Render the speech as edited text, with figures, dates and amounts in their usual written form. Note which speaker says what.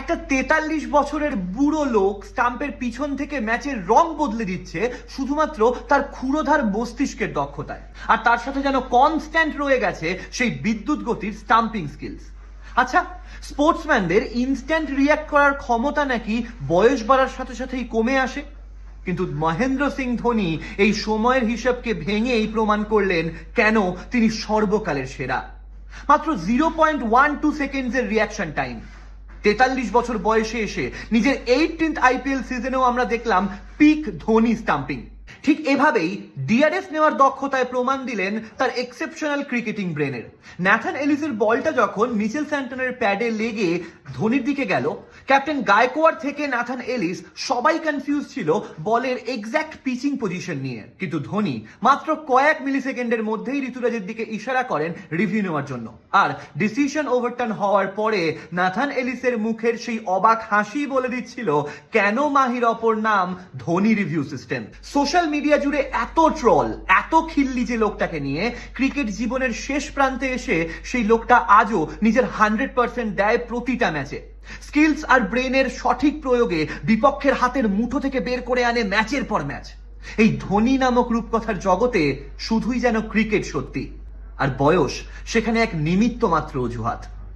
Speaker 1: একটা 43 বছরের বুড়ো লোক স্টাম্পের পিছন থেকে ম্যাচের রং বদলে দিচ্ছে শুধুমাত্র তার ক্ষুরোধার মস্তিষ্কের দক্ষতায়, আর তার সাথে যেন কনস্ট্যান্ট রয়ে গেছে সেই বিদ্যুৎ গতির স্টাম্পিং স্কিলস। আচ্ছা, স্পোর্টসম্যানদের ইনস্ট্যান্ট রিয়্যাক্ট করার ক্ষমতা নাকি বয়স বাড়ার সাথে সাথেই কমে আসে, কিন্তু মহেন্দ্র সিং ধোনি এই সময়ের হিসাবকে ভেঙেই প্রমাণ করলেন কেন তিনি সর্বকালের সেরা। মাত্র 0.12 সেকেন্ডসের রিয়াকশন টাইম, 43 বছর বয়সে এসে নিজের 18th আইপিএল সিজনেও আমরা দেখলাম পিক ধোনি স্টাম্পিং। ঠিক এভাবেই ডিআরএস নেওয়ার দক্ষতায় প্রমাণ দিলেন তার এক্সেপশনাল ক্রিকেটিং ব্রেনের। ন্যাথান এলিসের বলটা যখন মিচেল স্যান্টনের প্যাডে লেগে ধোনির দিকে গেল, ক্যাপ্টেন গায়কোয়াড় থেকে ন্যাথান এলিস সবাই কনফিউজ ছিল বলের এক্স্যাক্ট পিচিং পজিশন নিয়ে, কিন্তু ধোনি মাত্র কয়েক মিলি সেকেন্ডের মধ্যেই ঋতুরাজের দিকে ইশারা করেন রিভিউ নেওয়ার জন্য। আর ডিসিশন ওভারটার্ন হওয়ার পরে ন্যাথান এলিসের মুখের সেই অবাক হাসি বলে দিচ্ছিল কেন মাহির অপর নাম Dhoni review system. Social media জুড়ে এত ট্রল, এত খিল্লি যে লোকটাকে নিয়ে, ক্রিকেট জীবনের শেষ প্রান্তে এসে সেই লোকটা আজও নিজের 100% দেয় প্রতিটা ম্যাচে। স্কিলস আর ব্রেনের সঠিক প্রয়োগে বিপক্ষের হাতের মুঠো থেকে বের করে আনে ম্যাচের পর ম্যাচ। এই ধোনি নামক রূপকথার জগতে শুধুই যেন ক্রিকেট সত্যি, আর বয়স সেখানে এক নিমিত্ত মাত্র অজুহাত।